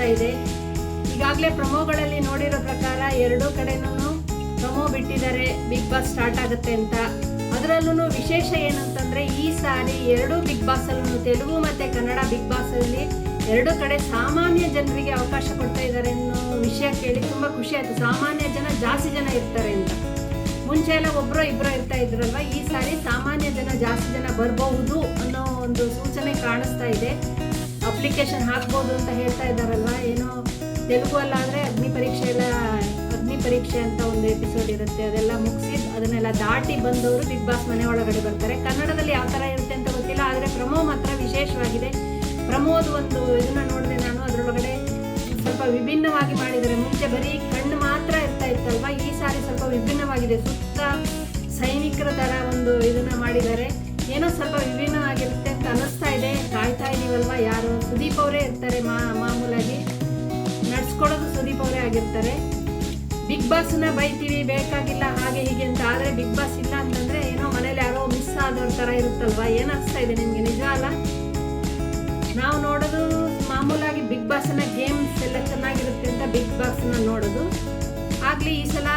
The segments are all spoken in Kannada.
ಆಗ್ತಾ ಇದೆ. ಈಗಾಗಲೇ ಪ್ರಮೋಗಳಲ್ಲಿ ನೋಡಿರೋ ಪ್ರಕಾರ ಎರಡೂ ಕಡೆನೂ ಪ್ರಮೋ ಬಿಟ್ಟಿದ್ದಾರೆ ಬಿಗ್ ಬಾಸ್ ಸ್ಟಾರ್ಟ್ ಆಗುತ್ತೆ ಅಂತ. ಅದರಲ್ಲೂ ವಿಶೇಷ ಏನಂತಂದ್ರೆ ಈ ಸಾರಿ ಎರಡೂ ಬಿಗ್ ಬಾಸ್ ಅಲ್ಲೂ ತೆಲುಗು ಮತ್ತೆ ಕನ್ನಡ ಬಿಗ್ ಬಾಸ್ ಅಲ್ಲಿ ಎರಡೂ ಕಡೆ ಸಾಮಾನ್ಯ ಜನರಿಗೆ ಅವಕಾಶ ಕೊಡ್ತಾ ಇದ್ದಾರೆ ಅನ್ನೋ ವಿಷಯ ಕೇಳಿ ತುಂಬಾ ಖುಷಿ ಆಯ್ತು. ಸಾಮಾನ್ಯ ಜನ ಜಾಸ್ತಿ ಜನ ಇರ್ತಾರೆ ಅಂತ. ಮುಂಚೆ ಎಲ್ಲ ಒಬ್ಬರೋ ಇಬ್ಬರೋ ಇರ್ತಾ ಇದ್ರಲ್ವ, ಈ ಸಾರಿ ಸಾಮಾನ್ಯ ಜನ ಜಾಸ್ತಿ ಜನ ಬರಬಹುದು ಅನ್ನೋ ಒಂದು ಸೂಚನೆ ಕಾಣಿಸ್ತಾ ಇದೆ. ಅಪ್ಲಿಕೇಶನ್ ಹಾಕ್ಬೋದು ಅಂತ ಹೇಳ್ತಾ ಇದ್ದಾರಲ್ವ. ಏನೋ ತೆಲುಗು ಅಲ್ಲಾದರೆ ಅಗ್ನಿ ಪರೀಕ್ಷೆ ಅಂತ ಒಂದು ಎಪಿಸೋಡ್ ಇರುತ್ತೆ, ಅದೆಲ್ಲ ಮುಗಿಸಿ ಅದನ್ನೆಲ್ಲ ದಾಟಿ ಬಂದವರು ಬಿಗ್ ಬಾಸ್ ಮನೆ ಒಳಗಡೆ ಬರ್ತಾರೆ. ಕನ್ನಡದಲ್ಲಿ ಯಾವ ಥರ ಇರುತ್ತೆ ಅಂತ ಗೊತ್ತಿಲ್ಲ, ಆದರೆ ಪ್ರಮೋ ಮಾತ್ರ ವಿಶೇಷವಾಗಿದೆ. ಪ್ರಮೋದ್ ಒಂದು ಇದನ್ನ ನೋಡಿದೆ ನಾನು, ಅದರೊಳಗಡೆ ಸ್ವಲ್ಪ ವಿಭಿನ್ನವಾಗಿ ಮಾಡಿದ್ದಾರೆ. ಮುಂಚೆ ಬರೀ ಕಣ್ಣು ಮಾತ್ರ ಇರ್ತಾ ಇತ್ತಲ್ವ, ಈ ಸಾರಿ ಸ್ವಲ್ಪ ವಿಭಿನ್ನವಾಗಿದೆ. ಸುತ್ತ ಸೈನಿಕರ ಥರ ಒಂದು ಇದನ್ನ ಮಾಡಿದ್ದಾರೆ. ಏನೋ ಸ್ವಲ್ಪ ವಿಭಿನ್ನವಾಗಿರುತ್ತೆ ಅಂತ ಅನ್ನಿಸ್ತಾ ಇದೆ. ಕಾಯ್ತಾ ಇದೀವಲ್ವ, ಯಾರು ಸುದೀಪ್ ಅವರೇ ಇರ್ತಾರೆ. ಮಾಮೂಲಾಗಿ ನಡ್ಸ್ಕೊಡೋದು ಸುದೀಪ್ ಅವರೇ ಆಗಿರ್ತಾರೆ. ಬಿಗ್ ಬಾಸ್ನ ಬೈತೀವಿ ಬೇಕಾಗಿಲ್ಲ ಹಾಗೆ ಹೀಗೆ ಅಂತ, ಆದರೆ ಬಿಗ್ ಬಾಸ್ ಇಲ್ಲ ಅಂತಂದ್ರೆ ಏನೋ ಮನೇಲಿ ಯಾರೋ ಮಿಸ್ ಆದವ್ರ ಥರ ಇರುತ್ತಲ್ವ. ಏನಿಸ್ತಾ ಇದೆ ನಿಮಗೆ? ನಿಜ ಅಲ್ಲ? ನಾವು ನೋಡೋದು ಮಾಮೂಲಾಗಿ ಬಿಗ್ ಬಾಸ್ನ ಗೇಮ್ಸ್ ಎಲ್ಲ ಚೆನ್ನಾಗಿರುತ್ತೆ ಅಂತ ಬಿಗ್ ಬಾಸ್ನ ನೋಡೋದು. ಆಗ್ಲಿ ಈ ಸಲ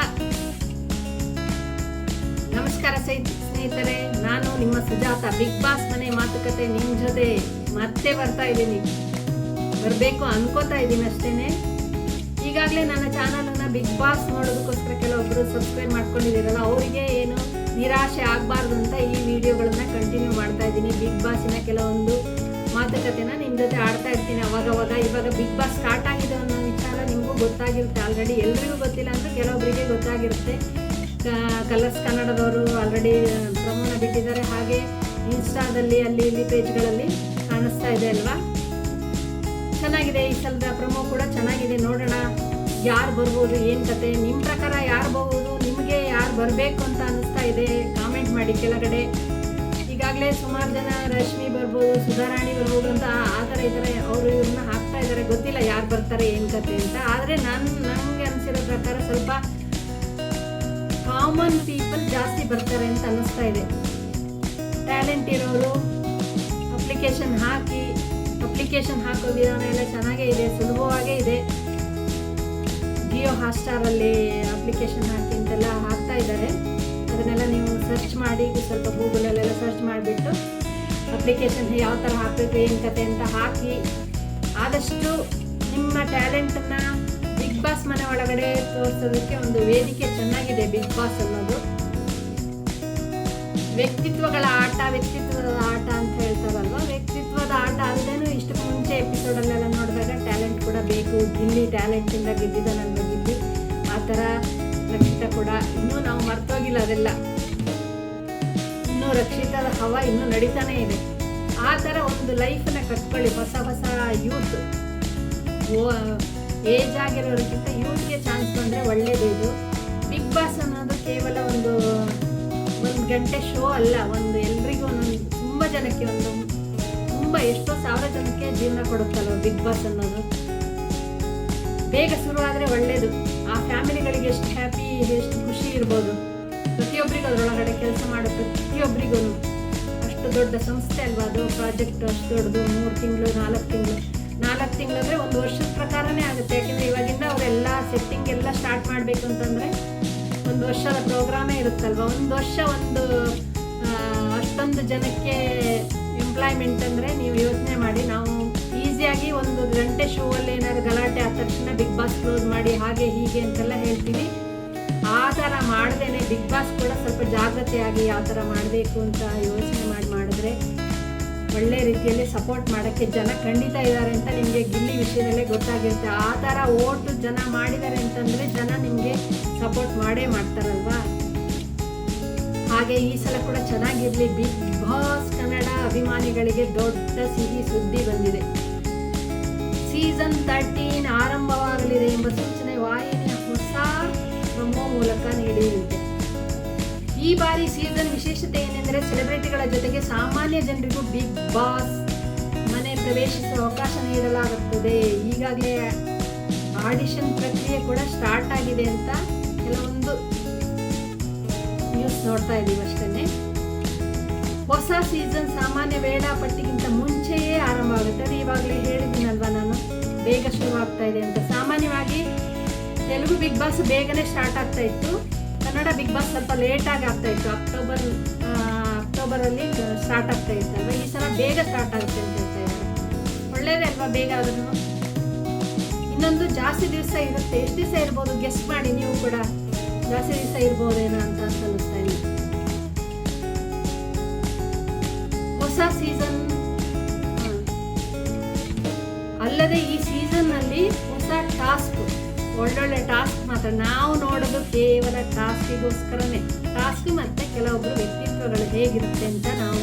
ನಮಸ್ಕಾರ ಸ್ನೇಹಿತರೆ, ನಾನು ನಿಮ್ಮ ಸುಜಾತ. ಬಿಗ್ ಬಾಸ್ ಮನೆ ಮಾತುಕತೆ ನಿಮ್ಮ ಜೊತೆ ಮತ್ತೆ ಬರ್ತಾ ಇದ್ದೀನಿ. ಬರಬೇಕು ಅನ್ಕೋತಾ ಇದ್ದೀನಿ ಅಷ್ಟೇನೆ. ಈಗಾಗಲೇ ನನ್ನ ಚಾನಲನ್ನು ಬಿಗ್ ಬಾಸ್ ನೋಡೋದಕ್ಕೋಸ್ಕರ ಕೆಲವೊಬ್ಬರು ಸಬ್ಸ್ಕ್ರೈಬ್ ಮಾಡ್ಕೊಂಡಿದ್ದೀರಲ್ಲ, ಅವರಿಗೆ ಏನು ನಿರಾಶೆ ಆಗಬಾರ್ದು ಅಂತ ಈ ವಿಡಿಯೋಗಳನ್ನ ಕಂಟಿನ್ಯೂ ಮಾಡ್ತಾ ಇದ್ದೀನಿ. ಬಿಗ್ ಬಾಸಿನ ಕೆಲವೊಂದು ಮಾತುಕತೆನ ನಿಮ್ಮ ಜೊತೆ ಆಡ್ತಾ ಇರ್ತೀನಿ ಅವಾಗವಾಗ. ಇವಾಗ ಬಿಗ್ ಬಾಸ್ ಸ್ಟಾರ್ಟ್ ಆಗಿದೆ ಅನ್ನೋ ವಿಚಾರ ನಿಮಗೂ ಗೊತ್ತಾಗಿರುತ್ತೆ ಆಲ್ರೆಡಿ. ಎಲ್ರಿಗೂ ಗೊತ್ತಿಲ್ಲ ಅಂದರೆ ಕೆಲವೊಬ್ಬರಿಗೆ ಗೊತ್ತಾಗಿರುತ್ತೆ. ಕಲರ್ಸ್ ಕನ್ನಡದವರು ಆಲ್ರೆಡಿ ಪ್ರಮೋನ ಬಿಟ್ಟಿದ್ದಾರೆ. ಹಾಗೆ ಇನ್ಸ್ಟಾದಲ್ಲಿ ಅಲ್ಲಿ ಇಲ್ಲಿ ಪೇಜ್ಗಳಲ್ಲಿ ಕಾಣಿಸ್ತಾ ಇದೆ ಅಲ್ವಾ. ಚೆನ್ನಾಗಿದೆ, ಈ ಸಲದ ಪ್ರಮೋ ಕೂಡ ಚೆನ್ನಾಗಿದೆ. ನೋಡೋಣ ಯಾರು ಬರ್ಬೋದು, ಏನು ಕತೆ. ನಿಮ್ಮ ಪ್ರಕಾರ ಯಾರು ಬರ್ಬೋದು, ನಿಮಗೆ ಯಾರು ಬರಬೇಕು ಅಂತ ಅನ್ನಿಸ್ತಾ ಇದೆ ಕಾಮೆಂಟ್ ಮಾಡಿ ಕೆಳಗಡೆ. ಈಗಾಗಲೇ ಸುಮಾರು ಜನ ರಶ್ಮಿ ಬರ್ಬೋದು, ಸುಧಾರಾಣಿ ಬರ್ಬೋದು ಅಂತ ಆ ಥರ ಇದ್ದಾರೆ. ಅವರು ಇವ್ರನ್ನ ಹಾಕ್ತಾ ಇದ್ದಾರೆ. ಗೊತ್ತಿಲ್ಲ ಯಾರು ಬರ್ತಾರೆ ಏನು ಕತೆ ಅಂತ. ಆದರೆ ನನಗೆ ಅನಿಸಿರೋ ಪ್ರಕಾರ ಸ್ವಲ್ಪ ಕಾಮನ್ ಪೀಪಲ್ ಜಾಸ್ತಿ ಬರ್ತಾರೆ ಅಂತ ಅನ್ನಿಸ್ತಾ ಇದೆ. ಟ್ಯಾಲೆಂಟ್ ಇರೋರು ಅಪ್ಲಿಕೇಶನ್ ಹಾಕೋ ವಿಧಾನ ಎಲ್ಲ ಚೆನ್ನಾಗೇ ಇದೆ, ಸುಲಭವಾಗೇ ಇದೆ. ಜಿಯೋ ಹಾಟ್ಸ್ಟಾರಲ್ಲಿ ಅಪ್ಲಿಕೇಶನ್ ಹಾಕಿ ಅಂತೆಲ್ಲ ಹಾಕ್ತಾ ಇದ್ದಾರೆ. ಅದನ್ನೆಲ್ಲ ನೀವು ಸರ್ಚ್ ಮಾಡಿ, ಸ್ವಲ್ಪ ಗೂಗಲಲ್ಲೆಲ್ಲ ಸರ್ಚ್ ಮಾಡಿಬಿಟ್ಟು ಅಪ್ಲಿಕೇಶನ್ ಯಾವ ಥರ ಹಾಕಬೇಕು ಏನು ಕತೆ ಅಂತ ಹಾಕಿ ಆದಷ್ಟು ನಿಮ್ಮ ಟ್ಯಾಲೆಂಟನ್ನು ಬಿಗ್ ಬಾಸ್ ಮನೆ ಒಳಗಡೆ ತೋರಿಸೋದಕ್ಕೆ ಒಂದು ವೇದಿಕೆ ಚೆನ್ನಾಗಿದೆ ಬಿಗ್ ಬಾಸ್ ಅನ್ನೋದು. ವ್ಯಕ್ತಿತ್ವದ ಆಟ ಅಂತ ಹೇಳ್ತಾರಲ್ವ, ವ್ಯಕ್ತಿತ್ವದ ಆಟ ಅಲ್ಲದೇನು ಇಷ್ಟಕ್ಕೆ ಮುಂಚೆ ಎಪಿಸೋಡಲ್ಲೆಲ್ಲ ನೋಡಿದಾಗ ಟ್ಯಾಲೆಂಟ್ ಕೂಡ ಬೇಕು. ಗಿಲ್ಲಿ ಟ್ಯಾಲೆಂಟಿಂದ ಗೆದ್ದಿದ್ದಾನಲ್ವ ಗಿಲ್ಲಿ, ಆ ಥರ ರಕ್ಷಿತಾ ಕೂಡ ಇನ್ನೂ ನಾವು ಮರ್ತೋಗಿಲ್ಲ. ಅದೆಲ್ಲ ಇನ್ನೂ ರಕ್ಷಿತಾದ ಹವಾ ಇನ್ನೂ ನಡೀತಾನೆ ಇದೆ. ಆ ಥರ ಒಂದು ಲೈಫನ್ನ ಕಟ್ಕೊಳ್ಳಿ. ಹೊಸ ಯೂತ್, ಏಜ್ ಆಗಿರೋರಿಗಿಂತ ಯೂತ್ಗೆ ಚಾನ್ಸ್ ಬಂದರೆ ಒಳ್ಳೇದು. ಇದು ಬಿಗ್ ಬಾಸ್ ಅನ್ನೋದು ಕೇವಲ ಒಂದು ಗಂಟೆ ಶೋ ಅಲ್ಲ, ಎಲ್ರಿಗೂ ಒಂದೊಂದು ತುಂಬ ಜನಕ್ಕೆ ಎಷ್ಟೋ ಸಾವಿರ ಜನಕ್ಕೆ ಜೀವನ ಕೊಡುತ್ತಲ್ವ ಬಿಗ್ ಬಾಸ್ ಅನ್ನೋದು. ಬೇಗ ಶುರು ಆದರೆ ಒಳ್ಳೇದು. ಆ ಫ್ಯಾಮಿಲಿಗಳಿಗೆ ಎಷ್ಟು ಹ್ಯಾಪಿ, ಎಷ್ಟು ಖುಷಿ ಇರ್ಬೋದು. ಪ್ರತಿಯೊಬ್ಬರಿಗೂ ಅದರೊಳಗಡೆ ಕೆಲಸ ಮಾಡೋ ಪ್ರತಿಯೊಬ್ಬರಿಗೂ ಅಷ್ಟು ದೊಡ್ಡ ಸಂಸ್ಥೆ ಅಲ್ವಾ ಅದು. ಪ್ರಾಜೆಕ್ಟ್ ಅಷ್ಟು ದೊಡ್ಡದು. 3 ತಿಂಗಳು 4 ತಿಂಗಳು ಅಂದರೆ 1 ವರ್ಷದ ಪ್ರಕಾರನೇ ಆಗುತ್ತೆ. ಯಾಕೆಂದರೆ ಇವಾಗಿಂದ ಅವರೆಲ್ಲ ಸೆಟ್ಟಿಂಗ್ ಎಲ್ಲ ಸ್ಟಾರ್ಟ್ ಮಾಡಬೇಕು ಅಂತಂದರೆ 1 ವರ್ಷದ ಪ್ರೋಗ್ರಾಮೇ ಇರುತ್ತಲ್ವ. 1 ವರ್ಷ ಅಷ್ಟೊಂದು ಜನಕ್ಕೆ ಎಂಪ್ಲಾಯ್ಮೆಂಟ್ ಅಂದರೆ ನೀವು ಯೋಚನೆ ಮಾಡಿ. ನಾವು ಈಸಿಯಾಗಿ 1 ಗಂಟೆ ಶೋ ಅಲ್ಲಿ ಏನಾದ್ರು ಗಲಾಟೆ ಆದ ತಕ್ಷಣ ಬಿಗ್ ಬಾಸ್ ಕ್ಲೋಸ್ ಮಾಡಿ ಹಾಗೆ ಹೀಗೆ ಅಂತೆಲ್ಲ ಹೇಳ್ತೀವಿ. ಆ ಥರ ಮಾಡ್ದೇನೆ ಬಿಗ್ ಬಾಸ್ ಕೂಡ ಸ್ವಲ್ಪ ಜಾಗ್ರತೆಯಾಗಿ ಯಾವ ಥರ ಮಾಡಬೇಕು ಅಂತ ಯೋಚನೆ ಮಾಡಿದ್ರೆ ಒಳ್ಳೆ ರೀತಿಯಲ್ಲಿ ಸಪೋರ್ಟ್ ಮಾಡೋಕ್ಕೆ ಜನ ಖಂಡಿತ ಇದ್ದಾರೆ ಅಂತ ನಿಮಗೆ ಗಿಲ್ಲಿ ವಿಷಯದಲ್ಲೇ ಗೊತ್ತಾಗಿರುತ್ತೆ. ಆ ಥರ ಓಟು ಜನ ಮಾಡಿದ್ದಾರೆ ಅಂತಂದರೆ ಜನ ನಿಮಗೆ ಸಪೋರ್ಟ್ ಮಾಡೇ ಮಾಡ್ತಾರಲ್ವಾ. ಹಾಗೆ ಈ ಸಲ ಕೂಡ ಚೆನ್ನಾಗಿರಲಿ. ಬಿಗ್ ಬಾಸ್ ಕನ್ನಡ ಅಭಿಮಾನಿಗಳಿಗೆ ದೊಡ್ಡ ಸಿಹಿ ಸುದ್ದಿ ಬಂದಿದೆ. ಸೀಸನ್ 13 ಆರಂಭವಾಗಲಿದೆ ಎಂಬ ಸೂಚನೆ ವಾಹಿನಿಯ ಹೊಸ ಪ್ರಮೋ ಮೂಲಕ ನೀಡಿದೆ. ಈ ಬಾರಿ ಸೀಸನ್ ವಿಶೇಷತೆ ಏನೆಂದರೆ ಸೆಲೆಬ್ರಿಟಿಗಳ ಜೊತೆಗೆ ಸಾಮಾನ್ಯ ಜನರಿಗೂ ಬಿಗ್ ಬಾಸ್ ಮನೆ ಪ್ರವೇಶಿಸುವ ಅವಕಾಶ ನೀಡಲಾಗುತ್ತದೆ. ಈಗಾಗಲೇ ಆಡಿಷನ್ ಪ್ರಕ್ರಿಯೆ ಕೂಡ ಸ್ಟಾರ್ಟ್ ಆಗಿದೆ ಅಂತ ಕೆಲವೊಂದು ನ್ಯೂಸ್ ನೋಡ್ತಾ ಇದ್ದೀವಿ ಅಷ್ಟೇ. ಹೊಸ ಸೀಸನ್ ಸಾಮಾನ್ಯ ವೇಳಾಪಟ್ಟಿಗಿಂತ ಮುಂಚೆಯೇ ಆರಂಭ ಆಗುತ್ತೆ. ಅದು ಇವಾಗಲೇ ಹೇಳಿದ್ದೀನಲ್ವ ನಾನು. ಬೇಗ ಶುರು ಆಗ್ತಾ ಇದೆ ಅಂತ. ಸಾಮಾನ್ಯವಾಗಿ ತೆಲುಗು ಬಿಗ್ ಬಾಸ್ ಬೇಗನೆ ಸ್ಟಾರ್ಟ್ ಆಗ್ತಾ ಇತ್ತು, ಕನ್ನಡ ಬಿಗ್ ಬಾಸ್ ಸ್ವಲ್ಪ ಲೇಟಾಗಿ ಆಗ್ತಾ ಇತ್ತು. ಅಕ್ಟೋಬರಲ್ಲಿ ಸ್ಟಾರ್ಟ್ ಆಗ್ತಾ ಇತ್ತಲ್ವ, ಈ ಸಲ ಬೇಗ ಸ್ಟಾರ್ಟ್ ಆಗುತ್ತೆ ಅಂತ ಹೇಳ್ತಾ ಇದ್ದಾರೆ. ಒಳ್ಳೇದೇ ಅಲ್ವಾ ಬೇಗ ಆದ್ರೂ. ಇನ್ನೊಂದು ಜಾಸ್ತಿ ದಿವಸ ಇರುತ್ತೆ, ಎಷ್ಟು ದಿವಸ ಇರ್ಬೋದು ಗೆಸ್ಟ್ ಮಾಡಿ ನೀವು ಕೂಡ, ಜಾಸ್ತಿ ದಿವಸ ಇರ್ಬೋದೇನೋ ಅಂತ ಅನಿಸ್ತಾ ಇಲ್ಲ. ಹೊಸ ಸೀಸನ್ ಅಲ್ಲದೆ ಈ ಸೀಸನ್ ನಲ್ಲಿ ಹೊಸ ಟಾಸ್ಕ್, ಒಳ್ಳೊಳ್ಳೆ ಟಾಸ್ಕ್ ಮಾತ್ರ. ನಾವು ನೋಡೋದು ಕೇವಲ ಟಾಸ್ಕಿಗೋಸ್ಕರನೇ. ಟಾಸ್ಕ್ ಮತ್ತೆ ಕೆಲವೊಬ್ಬರು ವ್ಯಕ್ತಿತ್ವಗಳು ಹೇಗಿರುತ್ತೆ ಅಂತ ನಾವು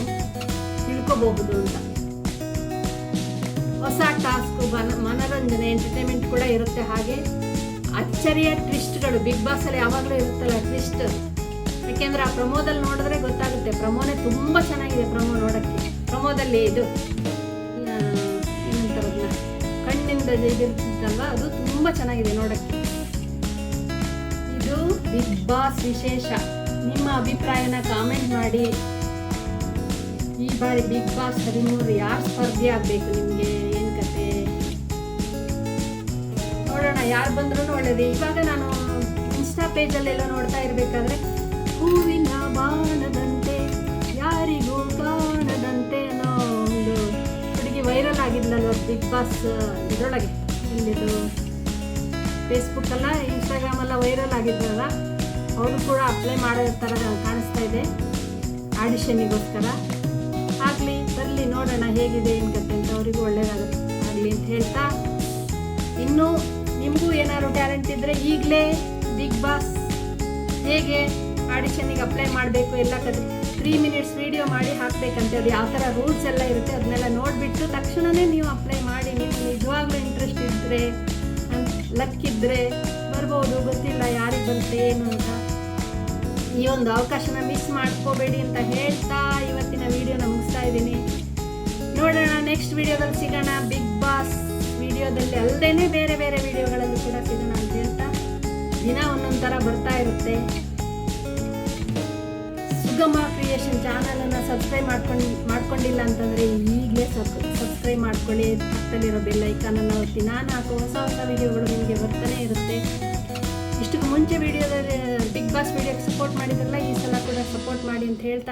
ತಿಳ್ಕೋಬಹುದು ಅಂತ. ಹೊಸ ಟಾಸ್ಕ್, ಮನೋರಂಜನೆ, ಎಂಟರ್ಟೈನ್ಮೆಂಟ್ ಕೂಡ ಇರುತ್ತೆ. ಹಾಗೆ ಅಚ್ಚರಿಯ ಟ್ವಿಸ್ಟ್ಗಳು ಬಿಗ್ ಬಾಸ್ ಅಲ್ಲಿ ಯಾವಾಗಲೂ ಇರುತ್ತಲ್ಲ ಟ್ವಿಸ್ಟ್. ಯಾಕೆಂದ್ರೆ ಆ ಪ್ರಮೋದಲ್ಲಿ ನೋಡಿದ್ರೆ ಗೊತ್ತಾಗುತ್ತೆ. ಪ್ರಮೋನೇ ತುಂಬಾ ಚೆನ್ನಾಗಿದೆ. ಪ್ರಮೋ ನೋಡಕ್ಕೆ, ಪ್ರಮೋದಲ್ಲಿ ಇದು ಏನಂತಾರಲ್ಲ ಕಣ್ಣಿಂದ ಇದಿರ್ತಲ್ವ, ಅದು ತುಂಬಾ ಚೆನ್ನಾಗಿದೆ ನೋಡಕ್ಕೆ. ಇದು ಬಿಗ್ ಬಾಸ್ ವಿಶೇಷ. ನಿಮ್ಮ ಅಭಿಪ್ರಾಯನ ಕಾಮೆಂಟ್ ಮಾಡಿ. ಈ ಬಾರಿ ಬಿಗ್ ಬಾಸ್ 13 ಯಾರು ಸ್ಪರ್ಧೆ ಆಗ್ಬೇಕು ನಿಮ್ಗೆ, ಏನ್ ಕತೆ ನೋಡೋಣ. ಯಾರು ಬಂದ್ರು ಒಳ್ಳೇದು. ಇವಾಗ ನಾನು ಇನ್ಸ್ಟಾ ಪೇಜಲ್ಲೆಲ್ಲ ನೋಡ್ತಾ ಇರ್ಬೇಕಾದ್ರೆ ಹೂವಿನ ಬಾಣದಂತೆ ಯಾರಿಗೂ ಕಾಣದಂತೆ ಅನ್ನೋ ಒಂದು ಹುಡುಗಿ ವೈರಲ್ ಆಗಿದ್ಲಲ್ವ ಬಿಗ್ ಬಾಸ್ ಇದರೊಳಗೆ. ಇಲ್ಲಿದು ಫೇಸ್ಬುಕ್ ಅಲ್ಲ, ಇನ್ಸ್ಟಾಗ್ರಾಮ್ ಎಲ್ಲ ವೈರಲ್ ಆಗಿದ್ರಲ್ಲ, ಅವರು ಕೂಡ ಅಪ್ಲೈ ಮಾಡೋ ಥರ ಕಾಣಿಸ್ತಾ ಇದೆ ಆಡಿಷನ್ನಿಗೋಸ್ಕರ. ಆಗಲಿ ಬರಲಿ, ನೋಡೋಣ ಹೇಗಿದೆ ಏನು ಕತೆ ಅಂತ. ಅವರಿಗೂ ಒಳ್ಳೇದಾಗುತ್ತೆ ಆಗಲಿ ಅಂತ ಹೇಳ್ತಾ, ಇನ್ನೂ ನಿಮಗೂ ಏನಾದ್ರು ಟ್ಯಾಲೆಂಟ್ ಇದ್ದರೆ ಈಗಲೇ ಬಿಗ್ ಬಾಸ್ ಹೇಗೆ ಆಡಿಷನ್ನಿಗೆ ಅಪ್ಲೈ ಮಾಡಬೇಕು ಎಲ್ಲ ಕತೆ 3 ಮಿನಿಟ್ಸ್ ವಿಡಿಯೋ ಮಾಡಿ ಹಾಕಬೇಕಂತೆ. ಅದು ಯಾವ ಥರ ರೂಲ್ಸ್ ಎಲ್ಲ ಇರುತ್ತೆ ಅದನ್ನೆಲ್ಲ ನೋಡಿಬಿಟ್ಟು ತಕ್ಷಣವೇ ನೀವು ಅಪ್ಲೈ ಮಾಡಿ. ನೀವು ನಿಜವಾಗ್ಲೂ ಇಂಟ್ರೆಸ್ಟ್ ಇದ್ದರೆ, ಲಕ್ ಇದ್ದರೆ ಬರ್ಬೋದು, ಗೊತ್ತಿಲ್ಲ ಯಾರಿಗೆ ಬರುತ್ತೆ ಏನು ಅಂತ. ಈ ಒಂದು ಅವಕಾಶನ ಮಿಸ್ ಮಾಡ್ಕೋಬೇಡಿ ಅಂತ ಹೇಳ್ತಾ ಇವತ್ತಿನ ವಿಡಿಯೋನ ಮುಗಿಸ್ತಾ ಇದ್ದೀನಿ. ನೋಡೋಣ ನೆಕ್ಸ್ಟ್ ವಿಡಿಯೋದಲ್ಲಿ ಸಿಗೋಣ. ಬಿಗ್ ಬಾಸ್ ವಿಡಿಯೋದಲ್ಲಿ ಅಲ್ಲದೇ ಬೇರೆ ಬೇರೆ ವಿಡಿಯೋಗಳಲ್ಲಿ ಕೂಡ ಸಿಗೋಣ ಅಂತ ಹೇಳ್ತಾ, ದಿನ ಒಂದೊಂದು ಥರ ಬರ್ತಾ ಇರುತ್ತೆ. ಸುಗಮ ಕ್ರಿಯೇಷನ್ ಚಾನಲನ್ನು ಸಬ್ಸ್ಕ್ರೈಬ್ ಮಾಡ್ಕೊಂಡಿಲ್ಲ ಅಂತಂದರೆ ಈಗಲೇ ಸಬ್ಸ್ಕ್ರೈಬ್ ಮಾಡ್ಕೊಳ್ಳಿ. ಪಕ್ಕದಲ್ಲಿರೋ ಬೆಲ್ ಐಕಾನನ್ನು ಒತ್ತಿ. ನಾನು ಹಾಕೋ ಹೊಸ ವಿಡಿಯೋಗಳು ನಿಮಗೆ ಬರ್ತಾನೆ ಇರುತ್ತೆ. ಇಷ್ಟಕ್ಕೂ ಮುಂಚೆ ವಿಡಿಯೋದಲ್ಲಿ ಬಿಗ್ ಬಾಸ್ ವಿಡಿಯೋಕ್ಕೆ ಸಪೋರ್ಟ್ ಮಾಡಿದ್ರಲ್ಲ, ಈ ಸಲ ಕೂಡ ಸಪೋರ್ಟ್ ಮಾಡಿ ಅಂತ ಹೇಳ್ತಾ